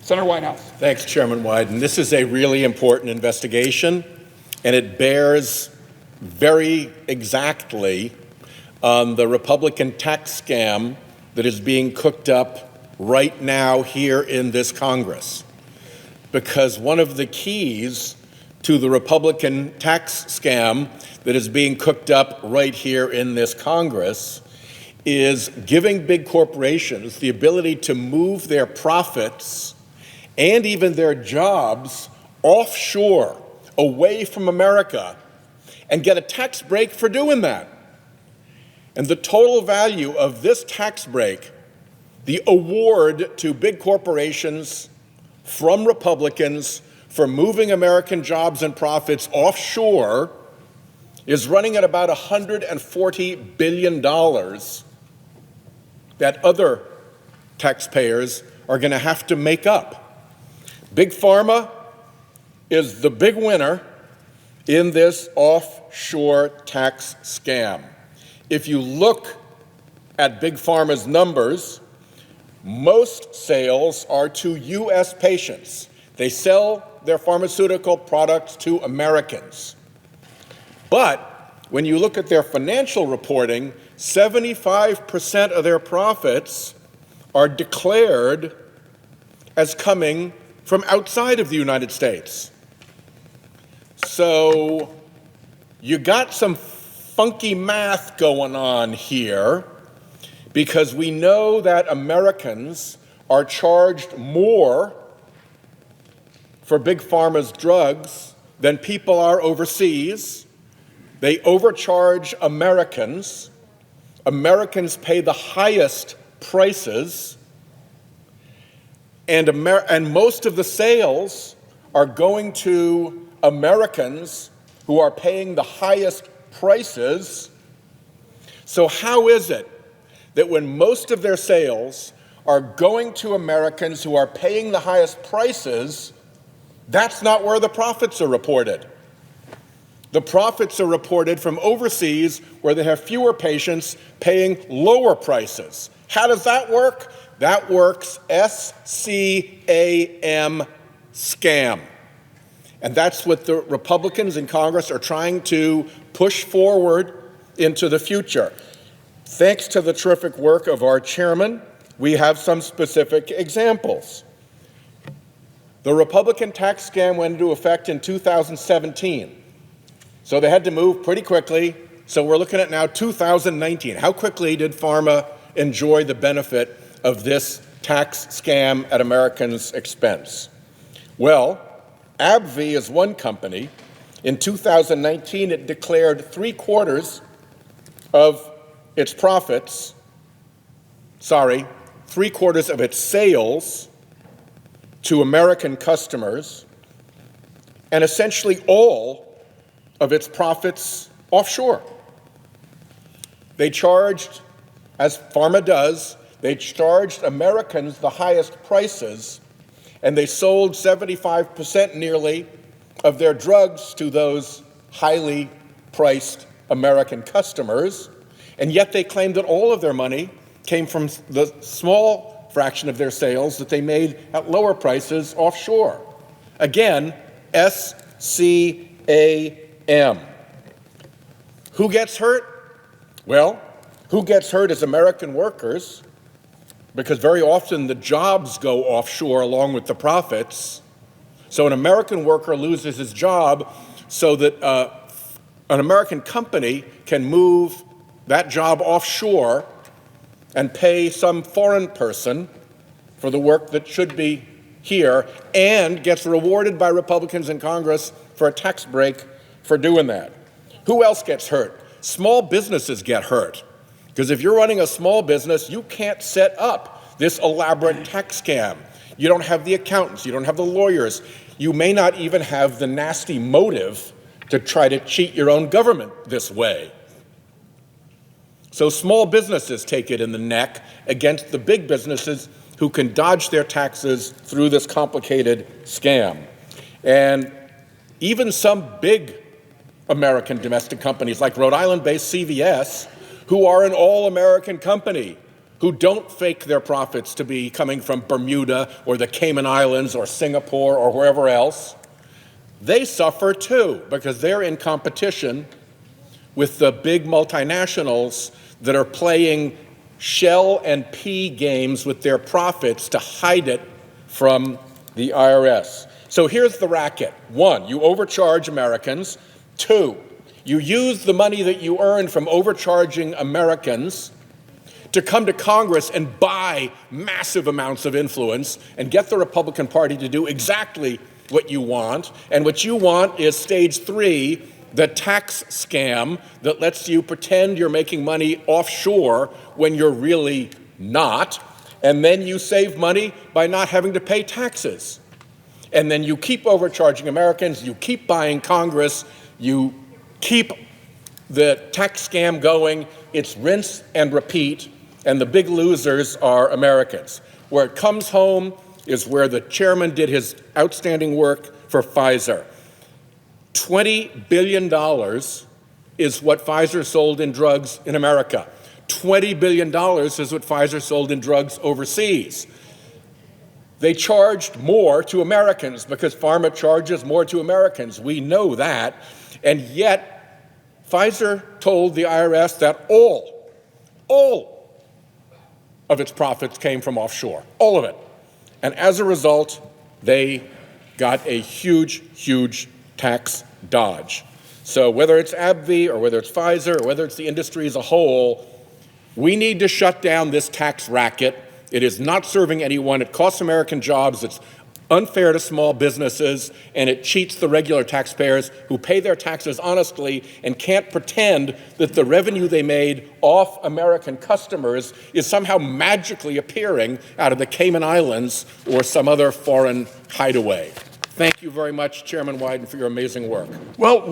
Senator Whitehouse. Thanks, Chairman Wyden. This is a really important investigation, and it bears very exactly on the Republican tax scam that is being cooked up right now here in this Congress. Because one of the keys to the Republican tax scam that is being cooked up right here in this Congress is giving big corporations the ability to move their profits and even their jobs offshore, away from America, and get a tax break for doing that. And the total value of this tax break, the award to big corporations from Republicans for moving American jobs and profits offshore, is running at about $140 billion that other taxpayers are going to have to make up. Big Pharma is the big winner in this offshore tax scam. If you look at Big Pharma's numbers, most sales are to U.S. patients. They sell their pharmaceutical products to Americans. But when you look at their financial reporting, 75% of their profits are declared as coming from outside of the United States. So you got some funky math going on here, because we know that Americans are charged more for Big Pharma's drugs than people are overseas. They overcharge Americans. Americans pay the highest prices, and most of the sales are going to Americans who are paying the highest prices. So how is it that when most of their sales are going to Americans who are paying the highest prices, that's not where the profits are reported? The profits are reported from overseas, where they have fewer patients paying lower prices. How does that work? That works S-C-A-M, scam. And that's what the Republicans in Congress are trying to push forward into the future. Thanks to the terrific work of our chairman, we have some specific examples. The Republican tax scam went into effect in 2017. So they had to move pretty quickly. So we're looking at now 2019. How quickly did Pharma enjoy the benefit of this tax scam at Americans' expense? Well, AbbVie is one company. In 2019, it declared 3/4 of its profits, 3/4 of its sales to American customers, and essentially all of its profits offshore. They charged, as Pharma does, they charged Americans the highest prices, and they sold 75% nearly of their drugs to those highly priced American customers, and yet they claimed that all of their money came from the small fraction of their sales that they made at lower prices offshore. Again, S-C-A-M. Who gets hurt? Well, who gets hurt is American workers, because very often the jobs go offshore along with the profits. So an American worker loses his job so that an American company can move that job offshore and pay some foreign person for the work that should be here, and gets rewarded by Republicans in Congress for a tax break for doing that. Who else gets hurt? Small businesses get hurt, because if you're running a small business, you can't set up this elaborate tax scam. You don't have the accountants, you don't have the lawyers, you may not even have the nasty motive to try to cheat your own government this way. So small businesses take it in the neck against the big businesses who can dodge their taxes through this complicated scam. And even some big American domestic companies like Rhode Island-based CVS, who are an all-American company, who don't fake their profits to be coming from Bermuda or the Cayman Islands or Singapore or wherever else, they suffer too, because they're in competition with the big multinationals that are playing shell and pea games with their profits to hide it from the IRS. So here's the racket. 1, you overcharge Americans. 2, you use the money that you earn from overcharging Americans to come to Congress and buy massive amounts of influence and get the Republican Party to do exactly what you want. And what you want is stage 3, the tax scam that lets you pretend you're making money offshore when you're really not. And then you save money by not having to pay taxes. And then you keep overcharging Americans, you keep buying Congress, you keep the tax scam going. It's rinse and repeat, and the big losers are Americans. Where it comes home is where the chairman did his outstanding work for Pfizer. $20 billion is what Pfizer sold in drugs in America. $20 billion is what Pfizer sold in drugs overseas. They charged more to Americans because Pharma charges more to Americans. We know that. And yet, Pfizer told the IRS that all of its profits came from offshore, all of it. And as a result, they got a huge, huge tax dodge. So whether it's AbbVie or whether it's Pfizer or whether it's the industry as a whole, we need to shut down this tax racket. It is not serving anyone. It costs American jobs. It's unfair to small businesses, and it cheats the regular taxpayers who pay their taxes honestly and can't pretend that the revenue they made off American customers is somehow magically appearing out of the Cayman Islands or some other foreign hideaway. Thank you very much, Chairman Wyden, for your amazing work. Well.